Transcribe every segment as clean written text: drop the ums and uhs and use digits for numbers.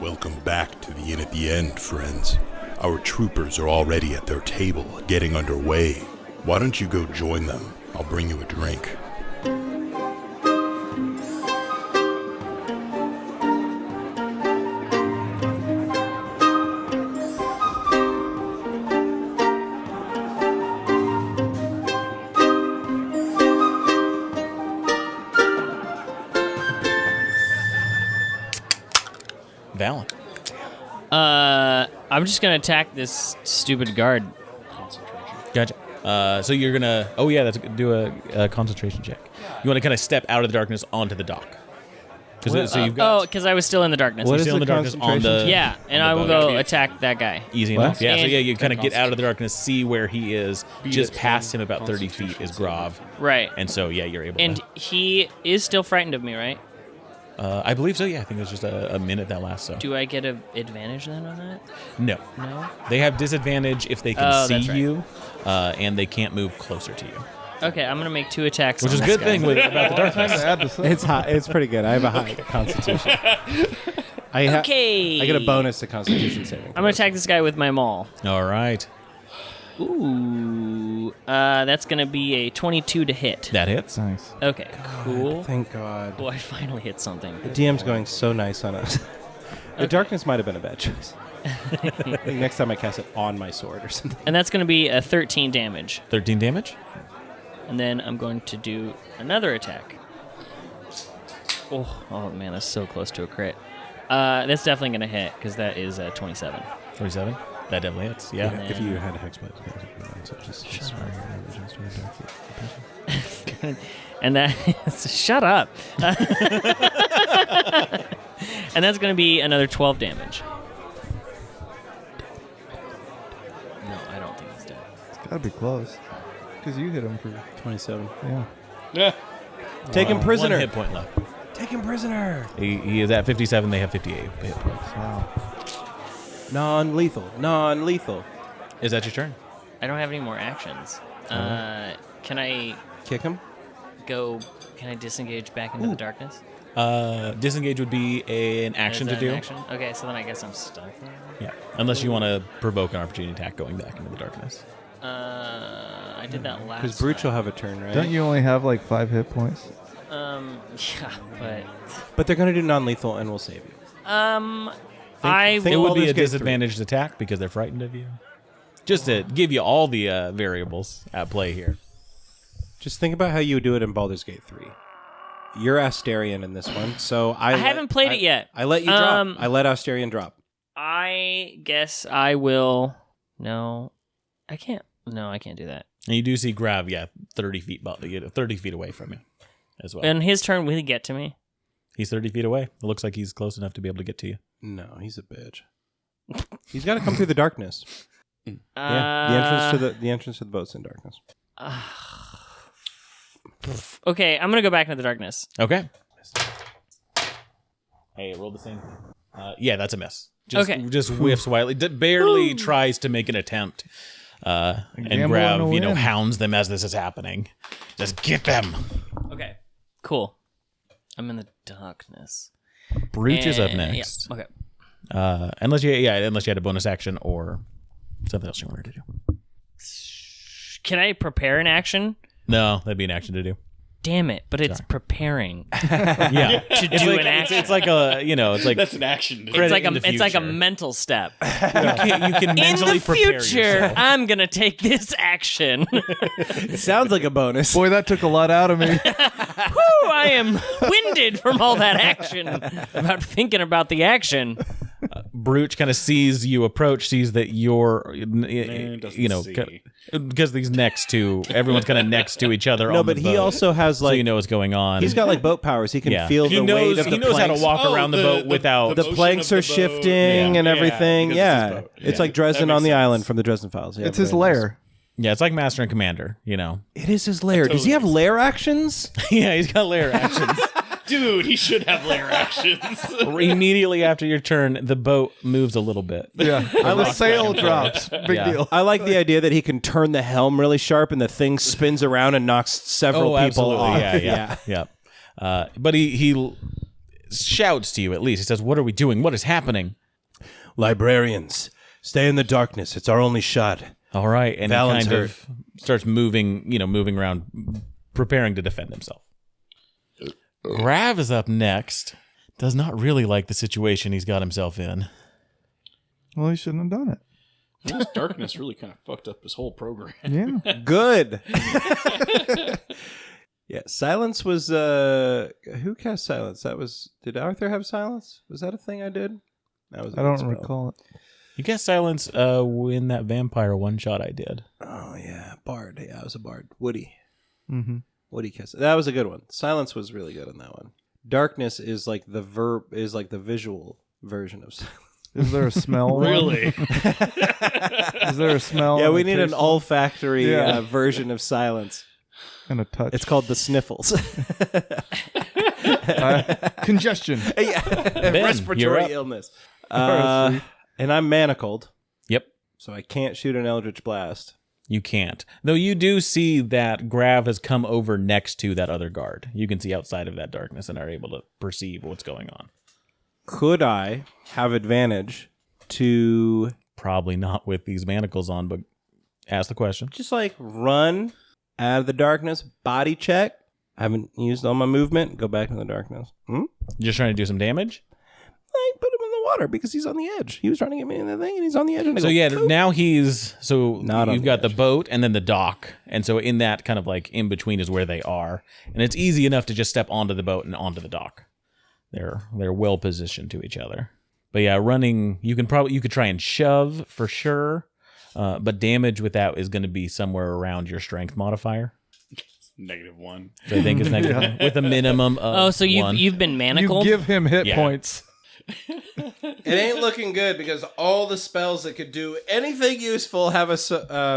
Welcome back to the Inn at the End, friends. Our troopers are already at their table, getting underway. Why don't you go join them? I'll bring you a drink. Valen. I'm just gonna attack this stupid guard. Gotcha. So you're gonna. Oh yeah, do a concentration check. You want to kind of step out of the darkness onto the dock. So you've got. Oh, because I was still in the darkness. What You're is still in the the darkness on the. Yeah, and on I the will boat. go attack that guy. Easy What? enough. Yeah. So And- yeah, you kind of get out of the darkness, see where he is. Just past him, about 30 feet, is Grov, Right. and so yeah, you're able. And to, he is still frightened of me, right? I believe so. Yeah, I think it was just a minute that lasts. So Do I get an advantage then on that? no, No? they have disadvantage if they can Oh, see that's right. you, and they can't move closer to you, Okay, I'm gonna make 2 attacks. which on is a this good guy. thing about the darkness. It's high. It's pretty good. I have a high constitution. Okay. I get a bonus to constitution saving. I'm gonna attack this guy with my maul. All right, Ooh. That's gonna be a 22 to hit. that hits. Nice. Okay, cool. Thank God. Boy, I finally hit something. The DM's going so nice on us. The darkness might have been a bad choice. I think next time I cast it on my sword or something. And that's gonna be a 13 damage. 13 damage. And then I'm going to do another attack. Oh man, that's so close to a crit. That's definitely going to hit, because that is 27. 27. That definitely hits. Yeah. And If then- you had a hex blade, so just And that is... Shut up! And that's going to be another 12 damage. No, I don't think he's dead. It's gotta be close. Because you hit him for... 27. Yeah. Take him prisoner. One hit point left. Take him prisoner. He is at 57. They have 58 hit points. Wow. Non-lethal. Is that your turn? I don't have any more actions. Can I Kick him. go... Can I disengage back into the darkness? Disengage would be an action Is to that an do. action? Okay, so then I guess I'm stuck. Yeah. Unless you want to provoke an opportunity attack going back into the darkness. I did that last Because Brooch will time. have a turn, right? Don't you only have like 5 hit points? Yeah, but... But they're going to do non-lethal and we'll save you. I think It would be Baldur's a Gate 3. disadvantaged attack because they're frightened of you. Just to give you all the variables at play here. Just think about how you would do it in Baldur's Gate 3. You're Asterion in this one, so I haven't played it yet. I let you drop. I let Asterion drop. I guess I will... No, I can't. No, I can't do that. And you do see Grav, 30 feet, 30 feet away from you as well. And his turn, will he get to me? He's 30 feet away. It looks like he's close enough to be able to get to you. No, he's a bitch. He's got to come through the darkness. Yeah, the entrance to the boat's in darkness. Okay, I'm gonna go back into the darkness. Okay. Hey, roll the same thing. Yeah, that's a miss. Just whiffs wildly. Barely tries to make an attempt. And Gamble Grav, on a win. hounds them as this is happening. Just get them. Okay, cool. I'm in the darkness. Brooch is up And- next. Yeah, okay. Unless you had a bonus action or something else you wanted to do. Can I prepare an action? No, that'd be an action to do. Damn it, but it's preparing. Yeah, To do an action. It's like a, it's like That's an action. It's like in the it's like a future. mental step. you can In mentally the prepare future, yourself. I'm gonna take this action. It sounds like a bonus. Boy, that took a lot out of me. Whew, I am winded from all that action about thinking about the action. Brooch kind of sees you approach, sees that you're, doesn't see. because these next two, everyone's kind of next to each other. No, on but the he boat, also has so like you know what's going on. he's got like boat powers. He can Yeah. feel he the knows, weight of he the knows how to planks. walk around the boat without. The motion planks of are the boat. shifting and Yeah, everything. because Yeah, it's his boat. it's Yeah. like Dresden That on the makes island sense. from the Dresden Files. Yeah, It's his very nice. lair. Yeah, it's like Master and Commander. It is his lair. Does he totally have makes lair actions? Yeah, he's got lair actions. Dude, he should have lair actions. Immediately after your turn, the boat moves a little bit. Yeah. The sail drops. Big Yeah. deal. I like the idea that he can turn the helm really sharp and the thing spins around and knocks several people off. Yeah. But he shouts to you at least. He says, "What are we doing? What is happening?" Librarians, stay in the darkness. It's our only shot. All right, and Valen's he kind of starts moving around, preparing to defend himself. Grav is up next. Does not really like the situation he's got himself in. Well, he shouldn't have done it. This darkness really kind of fucked up his whole program. Yeah. Good. Yeah, silence was who cast silence? Did Arthur have silence? Was that a thing I did? That was I don't recall it. You cast silence in that vampire one shot I did. Oh yeah, Bard. Yeah, I was a Bard. Woody. Mm-hmm. Woody cast. That was a good one. Silence was really good on that one. Darkness is like the the visual version of silence. Is there a smell? Really? Is there a smell? Yeah, and we a need an taste olfactory Yeah. Version of silence. and a touch? It's called the sniffles. Congestion. Yeah, you're respiratory up. illness. And I'm manacled, Yep, so I can't shoot an Eldritch Blast. you can't. Though you do see that Grav has come over next to that other guard. You can see outside of that darkness and are able to perceive what's going on. Could I have advantage to Probably not with these manacles on, but ask the question. just like run out of the darkness, body check? I haven't used all my movement. Go back in the darkness. Just trying to do some damage? I put him in the water because he's on the edge. He was trying to get me in the thing, and he's on the edge. And I So go, yeah, "Poop." now he's Not on you've the got the edge. boat and then the dock, and so in that kind of like in between is where they are, and it's easy enough to just step onto the boat and onto the dock. They're well positioned to each other. But yeah, running you could try and shove for sure, but damage with that is going to be somewhere around your strength modifier. -1. So I think it's negative one, with a minimum of Oh, so one. you've been You manacled? give him hit Yeah. points. It ain't looking good because all the spells that could do anything useful have a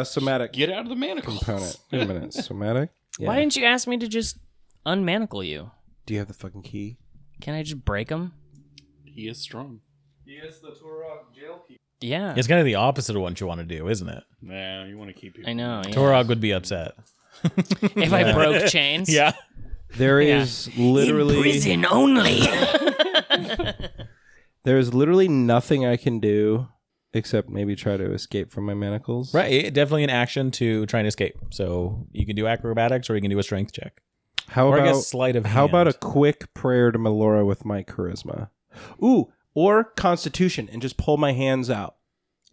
somatic Get out of the manacles. component. Wait a minute, somatic? Yeah. Why didn't you ask me to just unmanacle you? Do you have the fucking key? Can I just break them? He is strong. Yeah. It's kind of the opposite of what you want to do, isn't it? Nah, you want to keep people. I know. Yeah. Torog would be upset. If I broke chains. Yeah. There is literally Prison only. there is literally nothing I can do except maybe try to escape from my manacles. Right, definitely an action to try and escape. So you can do acrobatics or you can do a strength check. How Or I about guess sleight of how about a hand. quick prayer to Melora with my charisma? Ooh, or Constitution and just pull my hands out.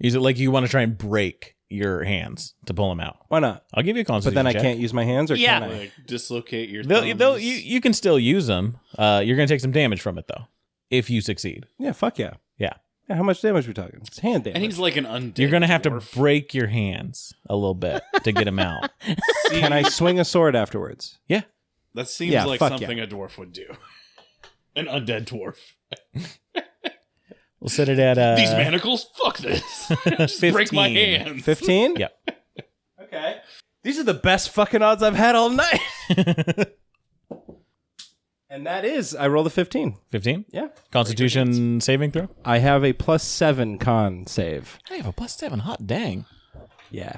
Is it like you want to try and break your hands to pull them out? Why not? I'll give you a But constitution then I check. can't use my hands, or Yeah. can I? Like dislocate your. They'll you can still use them. You're going to take some damage from it, though, if you succeed. Yeah, fuck yeah. Yeah. Yeah, how much damage are we talking? It's hand damage. And he's like an undead. You're going to have to dwarf. break your hands a little bit to get them out. Can I swing a sword afterwards? Yeah. That seems Yeah, like fuck something a dwarf would do. An undead dwarf. We'll set it at These manacles? Fuck this. Just break my 15. hands. 15? Yep. Okay. These are the best fucking odds I've had all night. And that is, I rolled a 15. 15? Yeah. Constitution saving throw? I have a +7 con save. I have a +7. Hot dang. Yeah.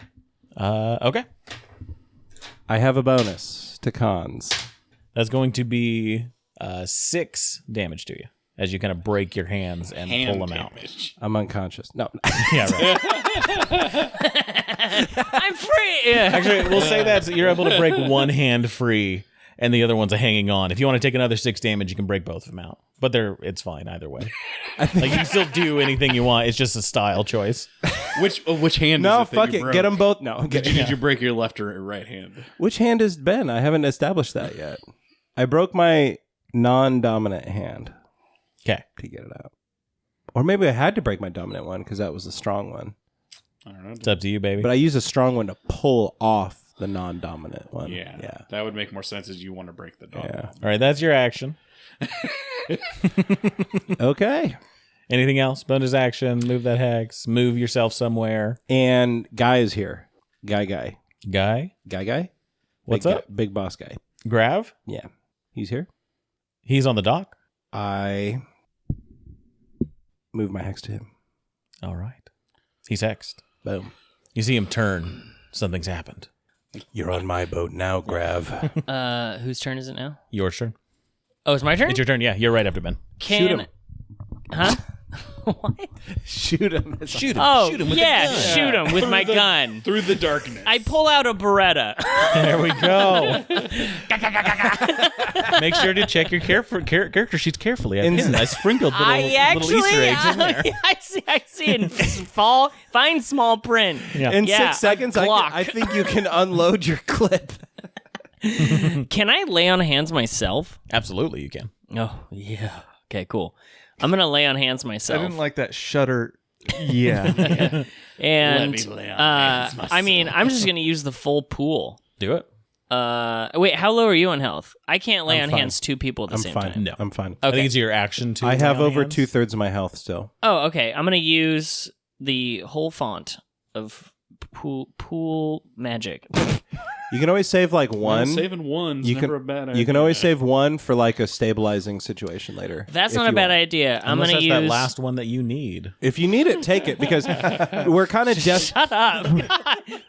Okay. I have a bonus to cons. That's going to be 6 damage to you as you kind of break your hands and Hand pull them out. damage. I'm unconscious. No. Yeah, right. I'm free. Yeah. Actually, we'll say that you're able to break one hand free and the other one's hanging on. If you want to take another 6 damage, you can break both of them out. But it's fine either way. Like you can still do anything you want. It's just a style choice. Which hand No, is it that fuck you it. broke? Get them both. No. Did you break your left or right hand? Which hand is Ben? I haven't established that yet. I broke my non-dominant hand Okay. to get it out. Or maybe I had to break my dominant one because that was the strong one. I don't know. It's up to you, baby. But I used a strong one to pull off the non-dominant one. Yeah. Yeah. That would make more sense as you want to break the dog. Yeah. All right, that's your action. Okay. Anything else? Bonus action, move that hex, move yourself somewhere. And Guy is here. Guy. Guy? Guy? What's Big up? Guy, big boss guy. Grav? Yeah. He's here. He's on the dock. I move my hex to him. All right. He's hexed. Boom. You see him turn. Something's happened. You're on my boat now, Grav. Whose turn is it now? Your turn. Oh, it's my turn? It's your turn. Yeah, you're right after Ben. Shoot him. Huh? What? Shoot him. Shoot him. Oh, Shoot him with yeah, the gun. shoot him with my gun. Through the darkness. I pull out a Beretta. There we go. Make sure to check your character sheets carefully. I sprinkled little Easter eggs in there. I see in fine small print. Yeah. In Yeah, 6 seconds, I think you can unload your clip. Can I lay on hands myself? Absolutely, you can. Oh, yeah. Okay, cool. I'm going to lay on hands myself. I didn't like that shutter. Yeah. And, Let me lay on hands I mean, I'm just going to use the full pool. Do it. Wait, how low are you on health? I can't lay I'm on fine. hands 2 people at the I'm same fine. time. No. I'm fine. I Okay. think it's your action to. I have lay on over hands. 2/3 of my health still. Oh, okay. I'm going to use the whole font of pool magic. You can always save like Well, one. saving one's You never can a bad idea. you can always save one for like a stabilizing situation later. That's if not a you bad want. idea. I'm Unless going to that's use that last one that you need. If you need it, take it because we're kind of Shut up.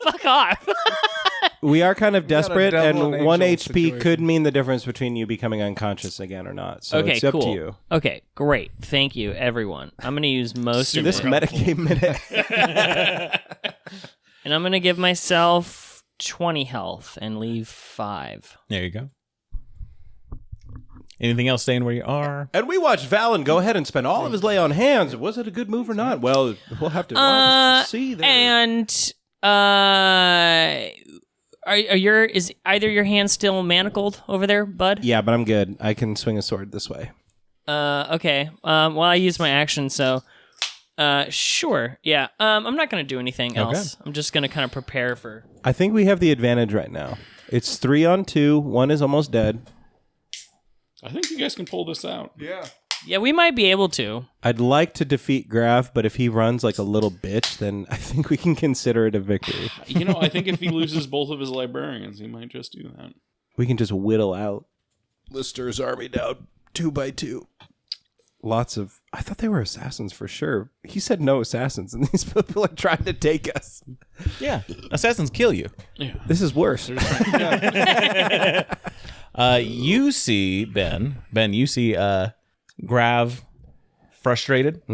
Fuck off. we are kind of desperate, devil and and 1 angel HP situation. could mean the difference between you becoming unconscious again or not. So Okay, it's up cool. to you. Okay, great. Thank you, everyone. I'm going to use most of This it. metagame minute. And I'm going to give myself 20 health and leave 5. There you go. Anything else staying where you are? And we watched Valen go ahead and spend all of his lay on hands. Was it a good move or not? Well, we'll have to see there. And is either your hand still manacled over there, bud? Yeah, but I'm good. I can swing a sword this way. Okay. Well, I used my action, so sure. Yeah. I'm not going to do anything else. I'm just going to kind of prepare for. I think we have the advantage right now. It's 3 on 2. One is almost dead. I think you guys can pull this out. Yeah. Yeah, we might be able to. I'd like to defeat Graf, but if he runs like a little bitch, then I think we can consider it a victory. You know, I think if he loses both of his librarians, he might just do that. We can just whittle out Lister's army down 2 by 2. Lots of... I thought they were assassins for sure. He said no assassins, and these people are trying to take us. Yeah. Assassins kill you. Yeah. This is worse. You see, Ben, you see Grav frustrated,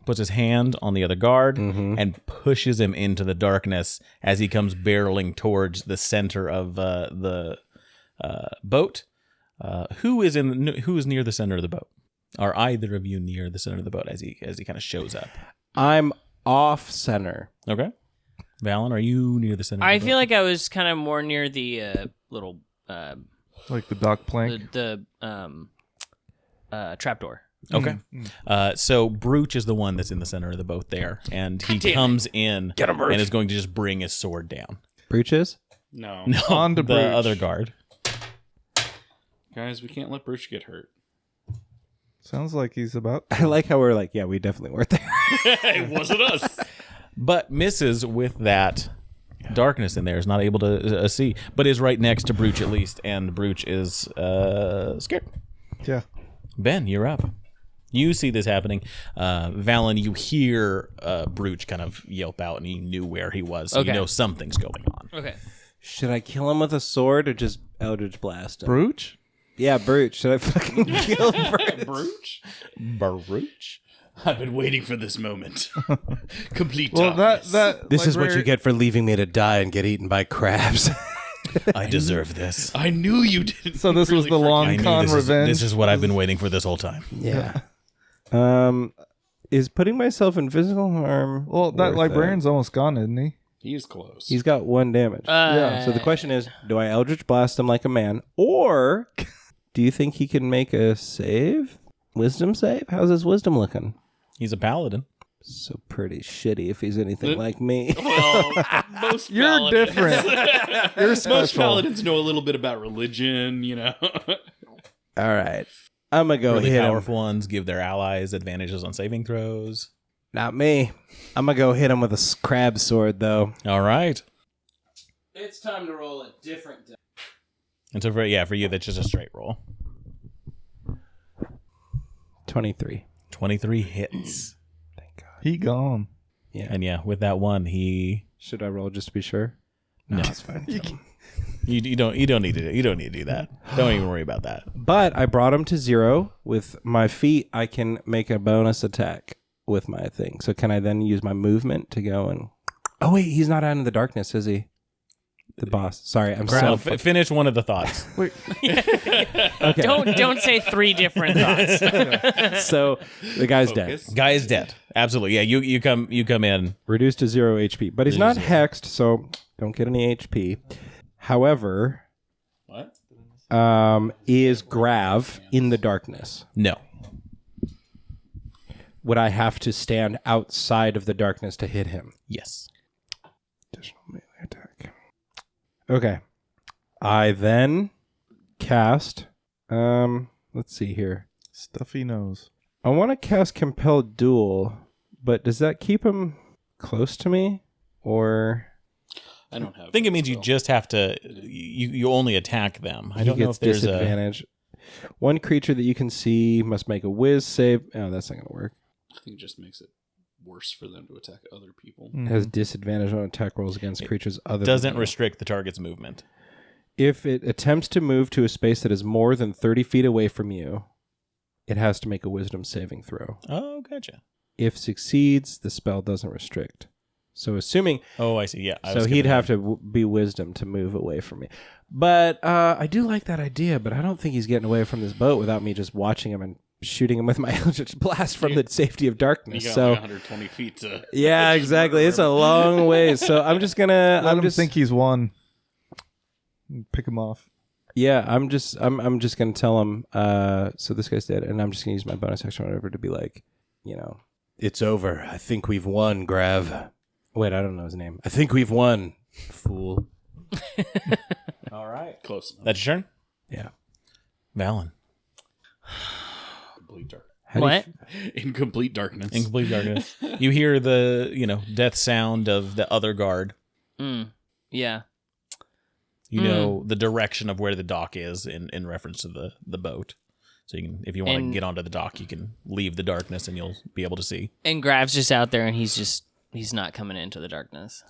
puts his hand on the other guard, and pushes him into the darkness as he comes barreling towards the center of the boat. Who is near the center of the boat? Are either of you near the center of the boat as he kind of shows up? I'm off center. Okay. Valen, are you near the center? I of the feel boat? like I was kind of more near the little Like the dock plank. the trapdoor. Okay. So Brooch is the one that's in the center of the boat there, and he comes in and is going to just bring his sword down. Breaches? No. No, On to the Brooch. other guard. Guys, we can't let Bruce get hurt. Sounds like he's about. I like how we're like, yeah, we definitely weren't there. It wasn't us. But misses with that darkness in there, is not able to see, but is right next to Brooch at least, and Brooch is scared. Yeah. Ben, you're up. You see this happening. Valen, you hear Brooch kind of yelp out, and he knew where he was, so you Okay. know something's going on. Okay. Should I kill him with a sword or just Eldritch Blast him? Brooch? Yeah, Brooch. Should I fucking kill Brooch? Bruce? Brooch? I've been waiting for this moment. Complete Well, darkness. This is what you library- get for leaving me to die and get eaten by crabs. I deserve this. I knew you didn't. So this was really the long I knew con revenge. this is what I've been waiting for this whole time. Yeah. Is putting myself in physical harm? Well, that worth librarian's almost gone, isn't he? He's close. He's got 1 damage. Yeah. So the question is, do I Eldritch Blast him like a man, or do you think he can make a save? Wisdom save? How's his wisdom looking? He's a paladin. So pretty shitty if he's anything like me. Well, most You're paladins- different. You're Most special. paladins know a little bit about religion, you know. All right. I'm going to go Really hit him. powerful ones give their allies advantages on saving throws. Not me. I'm going to go hit him with a crab sword, though. All right. It's time to roll a different die. And so for you, that's just a straight roll. 23. 23 hits. He gone. Yeah. And yeah, with that one, he... Should I roll just to be sure? No. It's fine. You don't need to do that. Don't even worry about that. But I brought him to 0. With my feet, I can make a bonus attack with my thing. So can I then use my movement to go and... Oh, wait, he's not out in the darkness, is he? The boss. Sorry, I'm so... Finish one of the thoughts. Okay. Don't say 3 different thoughts. So the guy's dead. Guy is dead. Absolutely. Yeah, you come in. Reduced to 0 HP. But he's not hexed, so don't get any HP. However... What? Is Grav in the darkness? No. Would I have to stand outside of the darkness to hit him? Yes. Additional melee attack. Okay. I then cast... let's see here. Stuffy nose. I want to cast Compel Duel, but does that keep him close to me? Or... I don't have. I think it means you just have to. You only attack them. I he don't know gets if there's disadvantage. One creature that you can see must make a whiz save. Oh, that's not going to work. I think it just makes it worse for them to attack other people. Has disadvantage on attack rolls against creatures other doesn't than you. restrict the target's movement. If it attempts to move to a space that is more than 30 feet away from you, it has to make a wisdom saving throw. Oh, gotcha. If succeeds, the spell doesn't restrict. So assuming... Oh, I see. Yeah. So he'd have to be wisdom to move away from me. But I do like that idea, but I don't think he's getting away from this boat without me just watching him and shooting him with my Eldritch Blast from the safety of You darkness. got So like 120 feet to... yeah, exactly. It's a long ways. So I'm just gonna... Let him think he's won. Pick him off. Yeah, I'm just gonna tell him. So this guy's dead, and I'm just gonna use my bonus action or whatever to be like, it's over. I think we've won, Grav. Wait, I don't know his name. I think we've won, fool. All right. Close enough. That's your turn? Yeah. Valen. Complete dark. What? In complete darkness. In complete darkness. You hear the, death sound of the other guard. Yeah. You know the direction of where the dock is in reference to the boat. So you can, if you want to get onto the dock, you can leave the darkness and you'll be able to see. And Grav's just out there, and he's not coming into the darkness.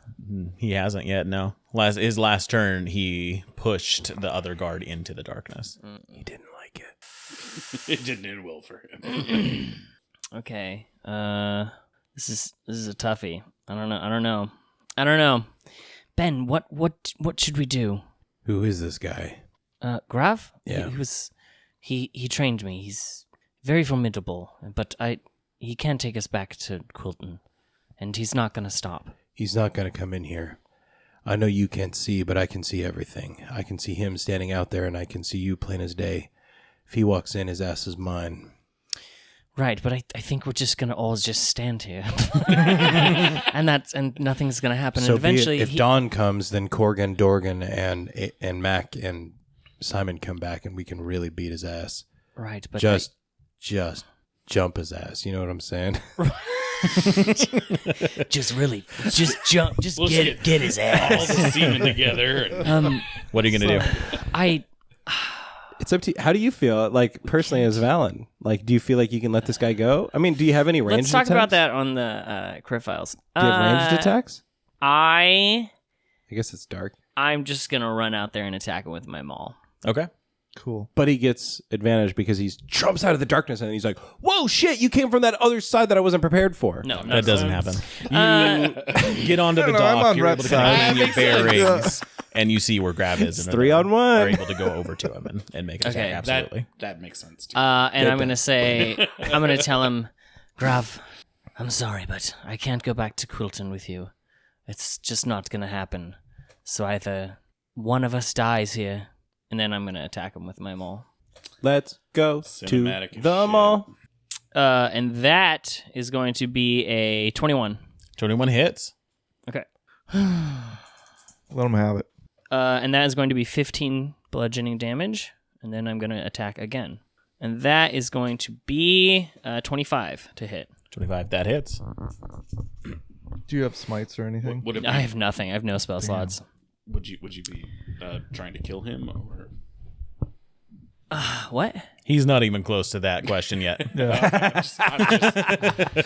He hasn't yet, no. His last turn, he pushed the other guard into the darkness. He didn't like it. It didn't end well for him. Okay. This is a toughie. I don't know. Ben, what should we do? Who is this guy? Grav? Yeah. He trained me. He's very formidable, but he can't take us back to Quilton. And he's not going to stop. He's not going to come in here. I know you can't see, but I can see everything. I can see him standing out there, and I can see you plain as day. If he walks in, his ass is mine. Right, but I think we're just going to all just stand here. and nothing's going to happen. So and eventually, if Dawn comes, then Corgan, Dorgan, and Mac and Simon come back, and we can really beat his ass. Right, but just jump his ass. You know what I'm saying? just jump, We'll get his all ass. the semen together. And What are you going to do? It's up to you. How do you feel, like, personally as Valen? Like, do you feel like you can let this guy go? I mean, do you have any ranged Let's talk attacks? about that on the crit files. Do you have ranged attacks? I guess it's dark. I'm just going to run out there and attack him with my maul. Okay. Cool. But he gets advantage because he jumps out of the darkness and he's like, whoa, shit, you came from that other side that I wasn't prepared for. No, That doesn't happen. You get onto the know, I'm dock, on you're red able to kind of side. gain your bearings, and you see where Grav is. It's and 3-on-1. Are able to go over to him and make an Okay, attack. Absolutely. that makes sense. Too. And I'm going to tell him, Grav, I'm sorry, but I can't go back to Quilton with you. It's just not going to happen. So either one of us dies here, and then I'm going to attack him with my maul. Let's go Cinematic to as the shit. mall. And that is going to be a 21. 21 hits. Okay. Let him have it. And that is going to be 15 bludgeoning damage. And then I'm going to attack again. And that is going to be 25 to hit. 25. That hits. Do you have smites or anything? Would it be, I have nothing. I have no spell slots. would you be trying to kill him or? What? He's not even close to that question yet. Yeah.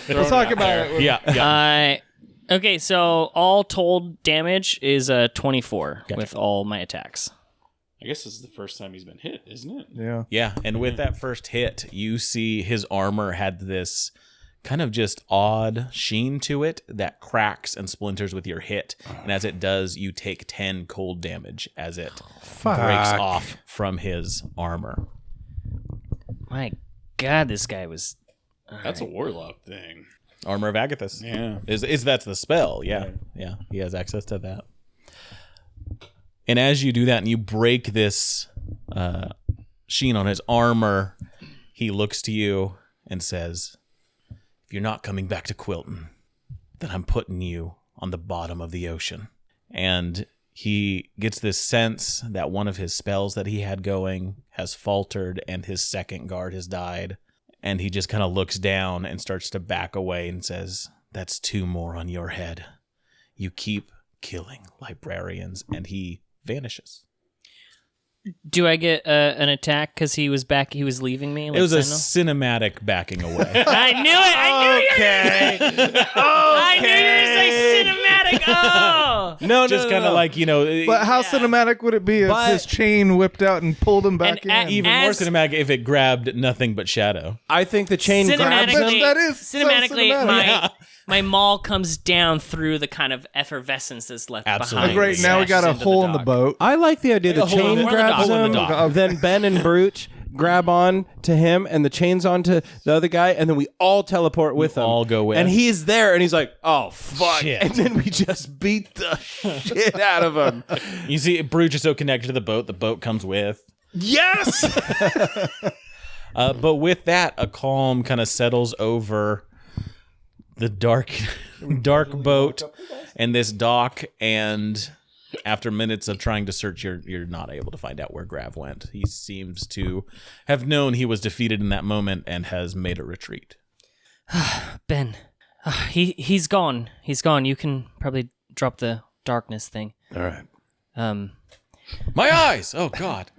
We'll talk about it. Yeah. Okay, so all told damage is 24 with all my attacks. I guess this is the first time he's been hit, isn't it? Yeah. Yeah, and with that first hit, you see his armor had this kind of just odd sheen to it that cracks and splinters with your hit. And as it does, you take 10 cold damage as it breaks off from his armor. My God, this guy was. That's a warlock thing. Armor of Agathis. Yeah. Is that's the spell. Yeah. Yeah. He has access to that. And as you do that and you break this sheen on his armor, he looks to you and says, if you're not coming back to Quilton, then I'm putting you on the bottom of the ocean. And he gets this sense that one of his spells that he had going has faltered and his second guard has died. And he just kind of looks down and starts to back away and says, that's 2 more on your head. You keep killing librarians. And he vanishes. Do I get an attack because he was back? He was leaving me. It was a cinematic backing away. I knew it. I knew you were gonna say cinematic. Oh, No, Just kind of like, But how cinematic would it be if his chain whipped out and pulled him back And in? even more cinematic if it grabbed nothing but shadow. I think the chain grabs him. cinematically, That is so cinematically, cinematic. my maul comes down through the kind of effervescence that's left Absolutely. behind. Great, now we got a Smashed into hole in the dock. boat. I like the idea the A hole in chain the- grabs hole in him, the dock. then Ben and Brooch grab on to him, and the chain's onto the other guy, and then we all teleport with him. all go with. And he's there, and he's like, "Oh fuck!" Shit. And then we just beat the shit out of him. You see, Brooch is so connected to the boat comes with. Yes. But with that, a calm kind of settles over the dark boat and this dock, and after minutes of trying to search, you're not able to find out where Grav went. He seems to have known he was defeated in that moment and has made a retreat. Ben, he's gone. He's gone. You can probably drop the darkness thing. All right. My eyes! Oh God,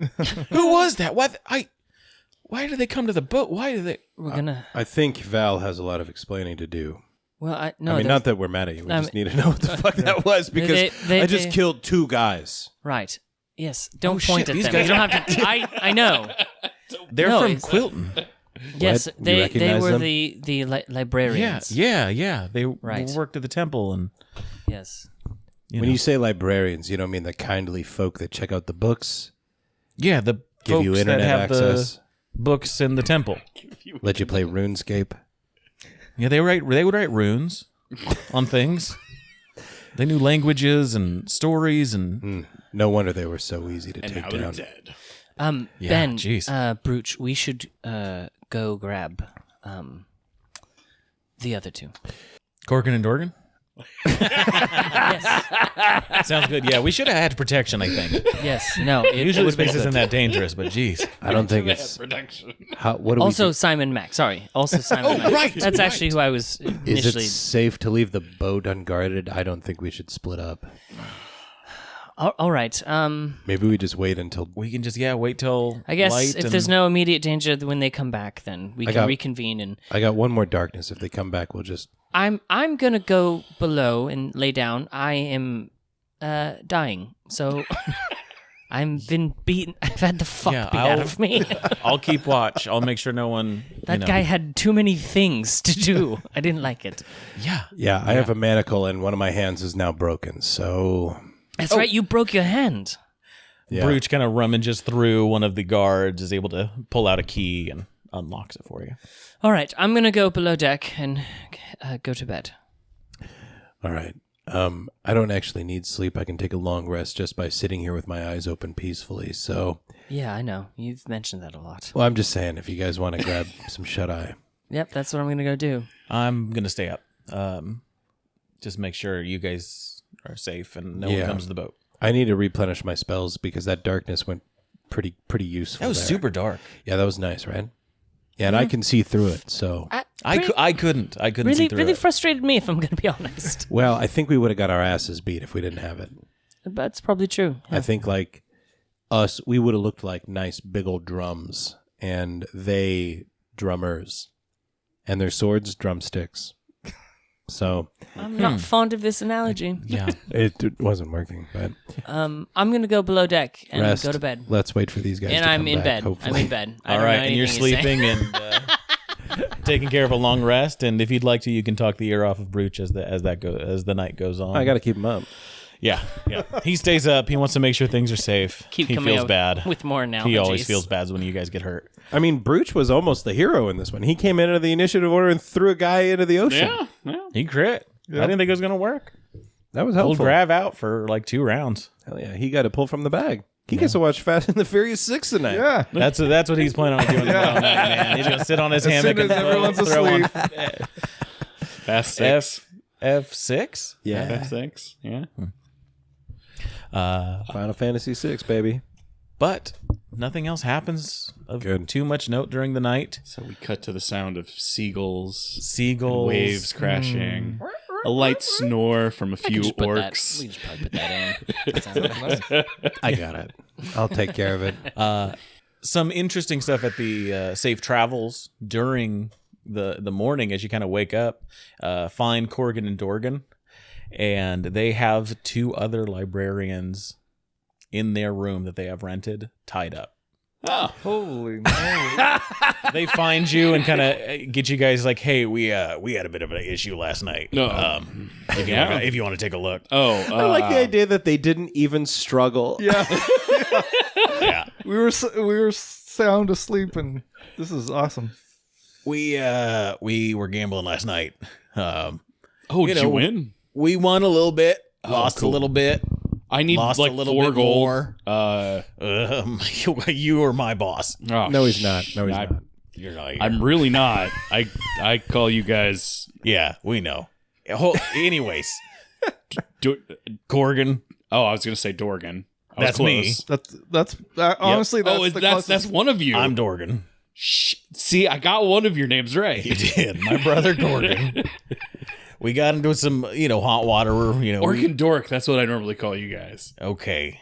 who was that? Why did they come to the boat? Why did they? We're gonna. I think Val has a lot of explaining to do. Well, I mean, not that we're mad at you. We just need to know what the fuck that was, because they- I just killed 2 guys. Right. Yes. Don't shit, point at these them. guys- You don't have to. I know. They're No, from it's- Quilton. Yes, You they recognize were them? the librarians. Yeah. They Right. worked at the temple, and Yes. you When know. you say librarians, you don't mean the kindly folk that check out the books, Yeah, the give you folks internet that have access, the books in the temple. let you play RuneScape. Yeah, they would write runes on things. They knew languages and stories and No wonder they were so easy to And take now they're down. dead. Yeah, Ben, jeez. Brooch, we should go grab the other 2. Corkin and Dorgan. Yes. Sounds good. Yeah, we should have had protection, I think. Yes. No. It Usually would the space be isn't good. that dangerous, but geez. I don't think it's. Production. What do Also, we Simon Mack. Sorry. Also, Simon Mack. right, That's actually who I was do? Is initially. it safe to leave the boat unguarded? I don't think we should split up. All right. Maybe we just wait until. We can just wait till I guess light if and- there's no immediate danger when they come back, then we can got- reconvene. And I got one more darkness. If they come back, we'll just. I'm gonna go below and lay down. I am dying, so I've been beaten. I've had the fuck Yeah, beat out of me. I'll keep watch. I'll make sure no one. That guy had too many things to do. I didn't like it. Yeah. Yeah, I have a manacle, and one of my hands is now broken. So. That's right. You broke your hand. Yeah. Brooch kind of rummages through. One of the guards is able to pull out a key and unlocks it for you. All right. I'm gonna go below deck and go to bed. All right. I don't actually need sleep. I can take a long rest just by sitting here with my eyes open peacefully. So, Yeah, I know. You've mentioned that a lot. well, I'm just saying, if you guys want to grab some shut eye. Yep, that's what I'm gonna go do. I'm gonna stay up. Just make sure you guys are safe and no one Yeah. comes to the boat. I need to replenish my spells because that darkness went pretty useful. That was there. super dark. Yeah, that was nice, right? Yeah, and I can see through it. So, I couldn't see Really, through really it. frustrated me, if I'm gonna be honest. well, I think we would have got our asses beat if we didn't have it. That's probably true. I think like us, we would have looked like nice big old drums, and they drummers, and their swords drumsticks. So I'm not fond of this analogy. Yeah. it wasn't working, but I'm gonna go below deck and rest. go to bed. Let's wait for these guys And to I'm come in back, bed. hopefully. I'm in bed. I All don't right, know and you're anything he's saying. sleeping and taking care of a long rest. And if you'd like to, you can talk the ear off of Brooch as the night goes on. I got to keep them up. Yeah. He stays up. He wants to make sure things are safe. Keep he coming feels out bad. with more analogies. He always feels bad when you guys get hurt. I mean, Brooch was almost the hero in this one. He came into the initiative order and threw a guy into the ocean. Yeah. He crit. I didn't think it was gonna work. That was Pulled helpful. Grav out for like 2 rounds. Hell yeah, he got to pull from the bag. He gets to watch Fast and the Furious 6 tonight. Yeah. That's what he's planning on doing tomorrow night, man. He's gonna sit on his As hammock soon and as everyone's throw on asleep. Fast 6. F6. Yeah. F6. Yeah. Final Fantasy 6, baby. But nothing else happens of Good. too much note during the night. So we cut to the sound of seagulls, Seagulls, waves crashing, a light snore from a few Just put that- orcs. we just probably put that in. That sounds nice. I got it. I'll take care of it. Some interesting stuff at the safe travels during the morning as you kind of wake up. Find Corgan and Dorgan, and they have 2 other librarians in their room that they have rented tied up. Oh, Holy moly. They find you and kind of get you guys like, hey, we had a bit of an issue last night. No. If you want to take a look. oh, I like the idea that they didn't even struggle. Yeah. Yeah. We were sound asleep, and this is awesome. We were gambling last night. did you know, you win? We won a little bit, lost cool. a little bit, I need lost like a little 4 bit gold. more. You are my boss. Oh, No, he's not. No, he's not. You're not. I'm really not. I call you guys. Yeah, we know. Anyways, Corgan. Oh, I was gonna say Dorgan. I was That's me. close. That's honestly that's the that's closest. one of you. I'm Dorgan. See, I got one of your names right. You did. My brother Corgan. We got into some, hot water. Orc and Dork. That's what I normally call you guys. Okay.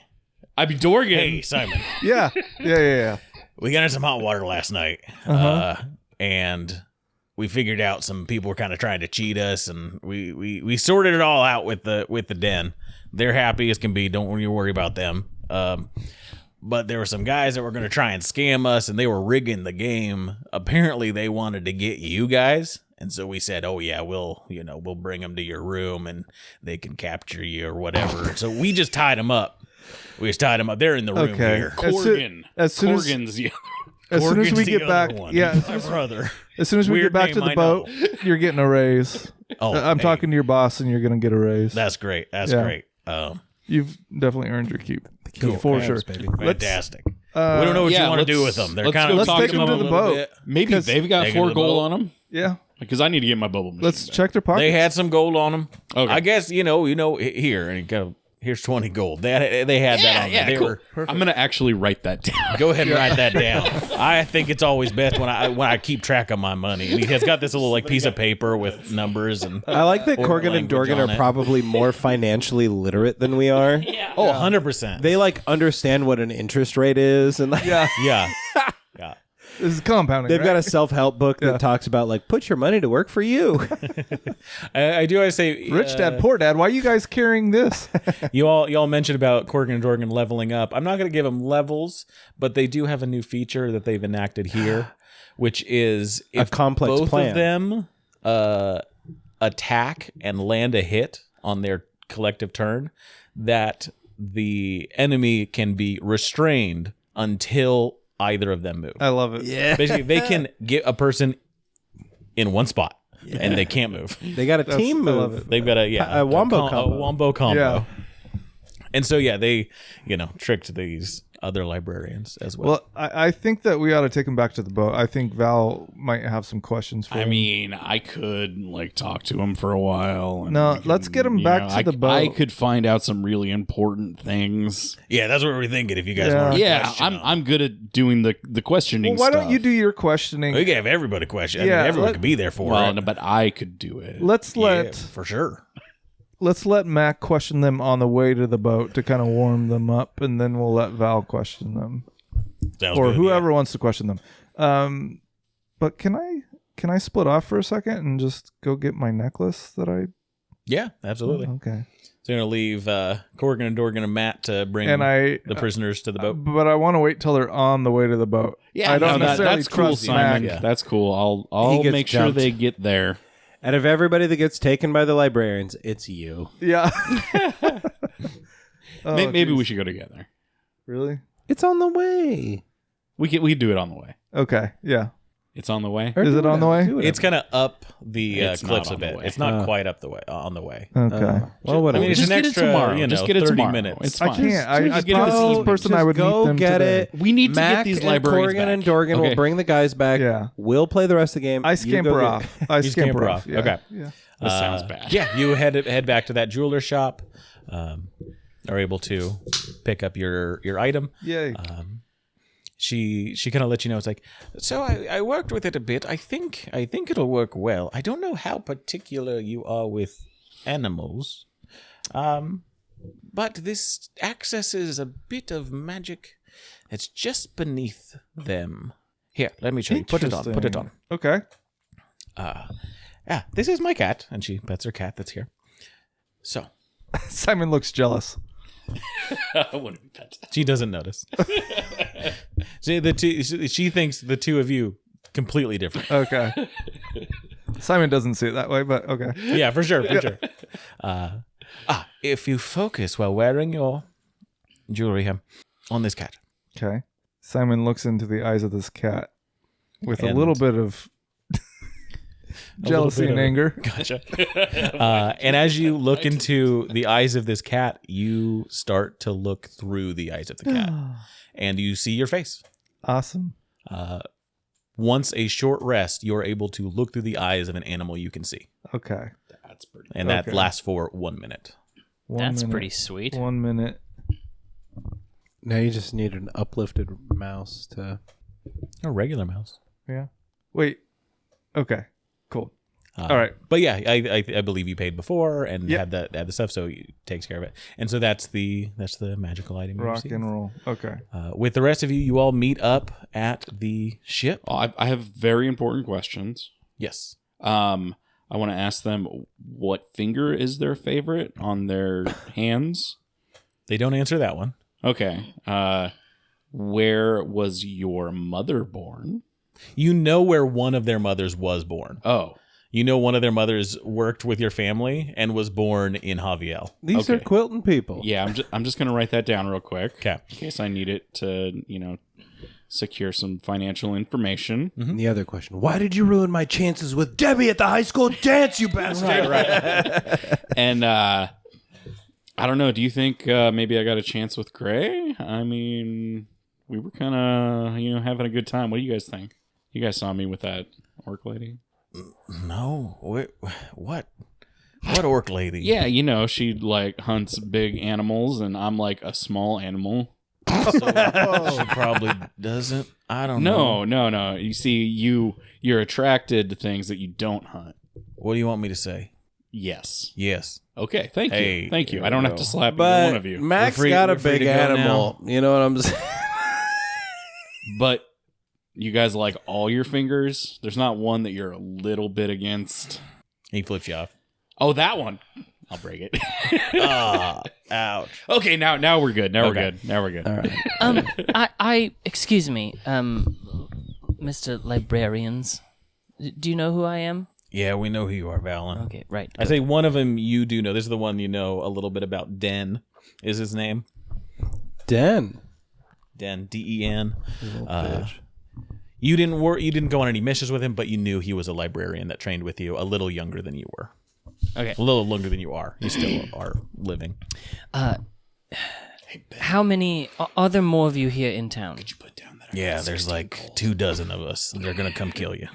I be Dorgan. Hey, Simon. Yeah. We got into some hot water last night, and we figured out some people were kind of trying to cheat us, and we sorted it all out with the den. They're happy as can be. Don't you worry about them. But there were some guys that were going to try and scam us, and they were rigging the game. Apparently, they wanted to get you guys, and so we said, "Oh yeah, we'll bring them to your room, and they can capture you or whatever." So we just tied them up. They're in the room Okay. here. Corgan. As soon as- Corgan's the As soon as Corgan's we the get other back, one. yeah. My brother. As soon as we Weird get back name, to the I boat, know. you're getting a raise. Oh, I'm hey, talking to your boss, and you're gonna get a raise. That's great. That's Yeah. great. You've definitely earned your keep. Cool. For Crabs, sure. baby. Fantastic. We don't know what yeah, you want to do let's- with them. They're let's kind go of Let's talk take to them to them the a boat. bit. Maybe Because- they've got Take 'em 4 to the gold boat. on them Yeah. because I need to get my bubble machine. Let's back. check their pockets. They had some gold on them. Okay. I guess here and go. Here's 20 gold. They had that on them. They cool. were. I'm gonna actually write that down. Go ahead and write that down. I think it's always best when I keep track of my money. And he has got this little piece of paper with numbers and. I like that Or Corgan and language Dorgan on are it. probably more financially literate than we are. Oh, 100%. They understand what an interest rate is, and Yeah. Yeah. This is compounding. they've right? got a self-help book that talks about put your money to work for you. I do always say Rich dad, poor dad. Why are you guys carrying this? y'all mentioned about Corgan and Dorgan leveling up. I'm not going to give them levels, but they do have a new feature that they've enacted here, which is if complex both plan. of them attack and land a hit on their collective turn, that the enemy can be restrained until either of them move. I love it. Yeah, Basically, they can get a person in one spot and they can't move. they got a team I love move. it. They've got A wombo combo. A wombo combo. Yeah. And so they tricked these other librarians as well. Well, I think that we ought to take him back to the boat. I think Val might have some questions for I him. mean, I could talk to him for a while. And No, we can, let's get him back to the boat. I could find out some really important things. Yeah, that's what we're thinking. If you guys Yeah. want to Yeah, question them. I'm good at doing the questioning. Well, why don't stuff. you do your questioning? We can have everybody question. Yeah, Everyone let- could be there for Well, it. no, but I could do it. Let's Yeah, for sure. let's let Mac question them on the way to the boat to kind of warm them up, and then we'll let Val question them, Sounds or good, whoever wants to question them. But can can I split off for a second and just go get my necklace that I... Yeah, absolutely. Okay. So you're going to leave Corgan and Dorgan and Matt to bring the prisoners to the boat? But I want to wait till they're on the way to the boat. Yeah, I don't no, necessarily that's cool, trust Simon. Mac. Yeah. That's cool. I'll gets make sure jumped. they get there. Out of everybody that gets taken by the librarians, it's you. Yeah. Oh, Maybe we geez. should go together. Really? It's on the way. We do it on the way. Okay. Yeah. It's on the way. Is it on the way? It's kind of up the It's cliffs not a on the bit. way. It's not quite up the way on the way. Okay. Well, whatever. I mean, it's Just an get it extra, tomorrow. Just get it 30 tomorrow. minutes. It's I fine. can't. I Just get it promised this this evening. person I would go meet them get today. it. We need to Mac get these and librarians Corrigan back. and Dorgan Okay. will bring the guys back. Yeah. We'll play the rest of the game. I You scamper go get- off. I You scamper scamper off. off. Yeah. Okay. Yeah. That sounds bad. Yeah, you head back to that jeweler shop. Are able to pick up your item. Yay. She kind of lets you know. It's like, so I worked with it a bit. I think it'll work well. I don't know how particular you are with animals, but this accesses a bit of magic that's just beneath them. Here, let me show you. Put it on. Put it on. Okay. Yeah, this is my cat, and she pets her cat that's here. So Simon looks jealous. I wouldn't be pet. she doesn't notice. She thinks the two of you completely different. Okay. Simon doesn't see it that way, but okay. Yeah, for sure. If you focus while wearing your jewelry here on this cat. Okay. Simon looks into the eyes of this cat with a And- little bit of jealousy bit and of- anger. Gotcha. And as you look into the eyes of this cat, you start to look through the eyes of the cat, and you see your face. Awesome. Once a short rest, you're able to look through the eyes of an animal you can see, Okay. That's pretty. and that Okay. lasts for 1 minute. That's 1 minute. pretty sweet. 1 minute. Now you just need an uplifted mouse to. A regular mouse. Yeah. Wait. Okay. Cool. All right. But yeah, I believe you paid before and Yep. had the stuff, so it takes care of it. And so that's the magical item. you Rock receive. and roll. Okay. With the rest of you, you all meet up at the ship. I have very important questions. Yes. I want to ask them what finger is their favorite on their hands. They don't answer that one. Okay. Where was your mother born? You know where one of their mothers was born. Oh, You know one of their mothers worked with your family and was born in Javier. These are Okay. Quilton people. yeah. I'm just gonna write that down real quick. Okay. In case I need it to, secure some financial information. And the other question: why did you ruin my chances with Debbie at the high school dance, you bastard? And I don't know. Do you think maybe I got a chance with Gray? I mean, we were kind of having a good time. What do you guys think? You guys saw me with that orc lady. No. What orc lady? Yeah, she like hunts big animals, and I'm like a small animal. She probably doesn't. I don't know. No. You see, you're attracted to things that you don't hunt. What do you want me to say? Yes. Yes. Okay. Thank Hey, you. Thank you. there I don't we have to go. slap either But one of you. Max We're free- got a we're free big to go animal. You know what I'm saying? But you guys like all your fingers. There's not one that you're a little bit against. He flips you off. Oh, that one. I'll break it. Ouch. Okay, now we're good. Now Okay. we're good. All right. I excuse me, Mr. Librarians. Do you know who I am? Yeah, we know who you are, Valen. Okay, right. I say one of them you do know. This is the one you know a little bit about. Den is his name. Den. Den, Den. You didn't go on any missions with him, but you knew he was a librarian that trained with you, a little younger than you were. Okay. A little longer than you are. You still are living. How many are there more of you here in town? Yeah, there's like 24 of us. They're gonna come kill you.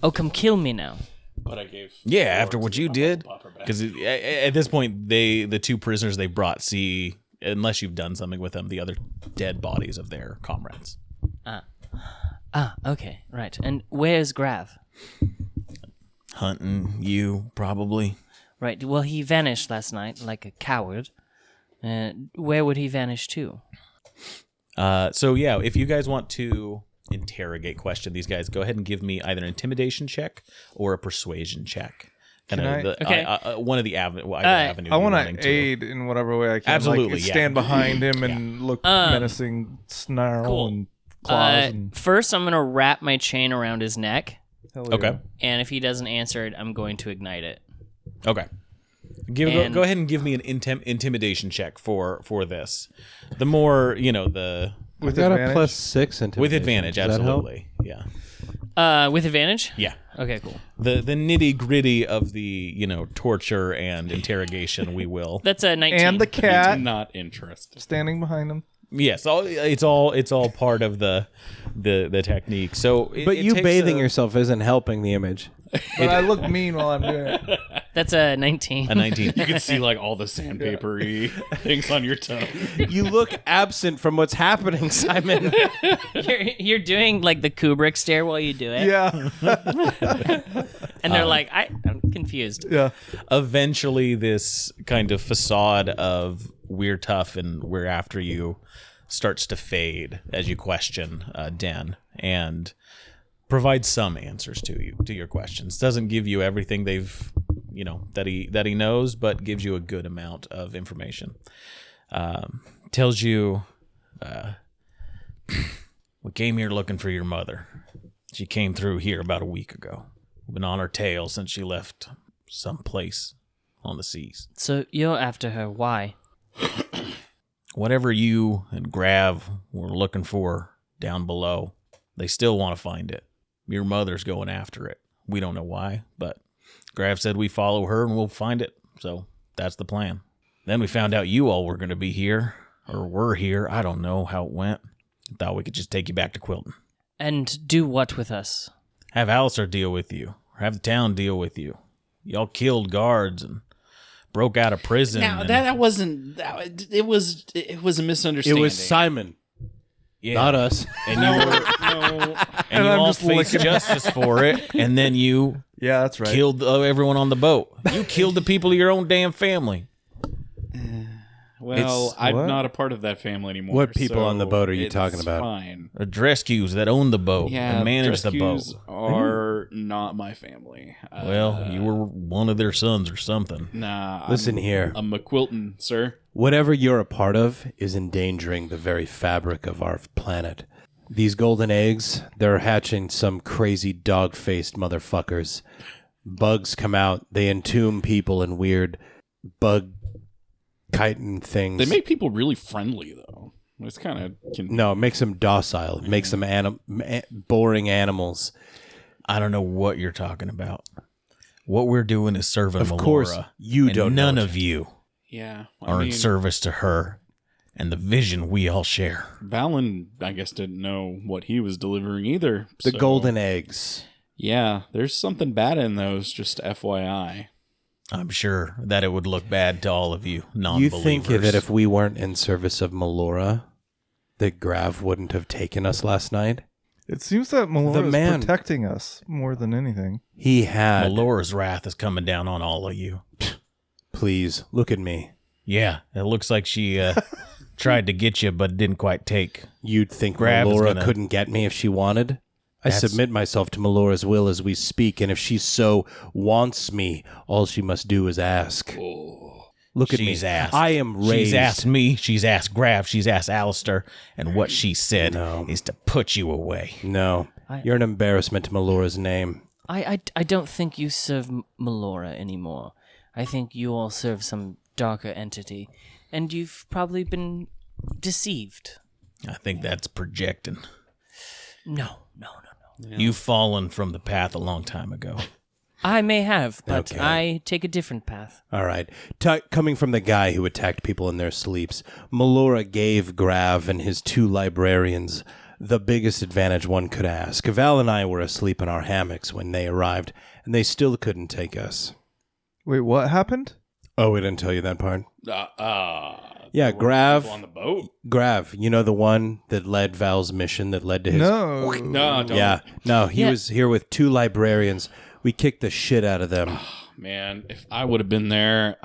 Oh, come kill me now. But I gave. Yeah, after what you did, because at this point, the two prisoners they brought see, unless you've done something with them, the other dead bodies of their comrades. Okay, right. And where's Grav? Hunting you, probably. Right. Well, he vanished last night like a coward. Where would he vanish to? So yeah, if you guys want to interrogate question these guys. Go ahead and give me either an intimidation check or a persuasion check. One of the avenue. I want to aid in whatever way I can. Absolutely, like, stand behind him and look menacing, snarl and claws. And... First, I'm gonna wrap my chain around his neck. Okay. And if he doesn't answer it, I'm going to ignite it. Okay. Go ahead and give me an intimidation check for this. The more We've got a +6 intimidation. With advantage, absolutely. Yeah. With advantage? Yeah. Okay, cool. The nitty gritty of the torture and interrogation, we will. That's a 19. And the cat Not interested. standing behind him. Yes, it's all part of the technique. So, but you bathing yourself isn't helping the image. But I look mean while I'm doing it. That's a 19. A 19. You can see like all the sandpapery things on your tongue. You look absent from what's happening, Simon. You're doing like the Kubrick stare while you do it. Yeah. And they're like, I'm confused. Yeah. Eventually, this kind of facade of we're tough and we're after you starts to fade as you question Den and provide some answers to your questions. Doesn't give you everything that he knows, but gives you a good amount of information. Tells you we came here looking for your mother. She came through here about a week ago. We've been on her tail since she left some place on the seas. So you're after her. Why? Whatever you and Grav were looking for down below, they still want to find it. Your mother's going after it. We don't know why, but Grav said we follow her and we'll find it. So that's the plan. Then we found out you all were going to be here, or were here. I don't know how it went. Thought we could just take you back to Quilton. And do what with us? Have Alistair deal with you, or have the town deal with you. Y'all killed guards and broke out of prison. Now that wasn't. It was a misunderstanding. It was Simon, not us. And you were, and you I'm all just faced looking. justice for it. And then you That's right. killed everyone on the boat. You killed the people of your own damn family. Well, I'm what? not a part of that family anymore. What people so on the boat are you it's talking about? Fine. The Drescues that own the boat and manage the boat. Drescues are not my family. Well, you were one of their sons or something. Nah. Listen here. I'm MacQuilton, sir. Whatever you're a part of is endangering the very fabric of our planet. These golden eggs, they're hatching some crazy dog-faced motherfuckers. Bugs come out, they entomb people in weird bug-chitin things. They make people really friendly, though. It's kind of... No, it makes them docile. It makes them boring animals. I don't know what you're talking about. What we're doing is serving Of Melora. course, you and don't know none it. of you Yeah. are in service to her and the vision we all share. Valen, I guess, didn't know what he was delivering either. The so- golden eggs. Yeah, there's something bad in those, just FYI. I'm sure that it would look bad to all of you You non-believers. think that if we weren't in service of Melora, that Grav wouldn't have taken us last night? It seems that Malora The man- is protecting us more than anything. He had. Melora's wrath is coming down on all of you. Please, look at me. Yeah, it looks like she tried to get you, but didn't quite take. You'd think Grav is Melora gonna- couldn't get me if she wanted? I That's- submit myself to Melora's will as we speak, and if she so wants me, all she must do is ask. Look at She's me. asked. I am raised. She's asked me. She's asked Grav. She's asked Alistair. And what she said No. is to put you away. No, you're an embarrassment to Melora's name. I don't think you serve Melora anymore. I think you all serve some darker entity, and you've probably been deceived. I think that's projecting. No. You've fallen from the path a long time ago. I may have, but Okay. I take a different path. All right. Coming from the guy who attacked people in their sleeps, Melora gave Grav and his 2 librarians the biggest advantage one could ask. Val and I were asleep in our hammocks when they arrived, and they still couldn't take us. Wait, what happened? Oh, we didn't tell you that part? Yeah, there were Grav. people on the boat? Grav, you know the one that led Val's mission that led to his... No. No, don't. Yeah. No, he Yeah. was here with 2 librarians. We kicked the shit out of them. man, if I would have been there,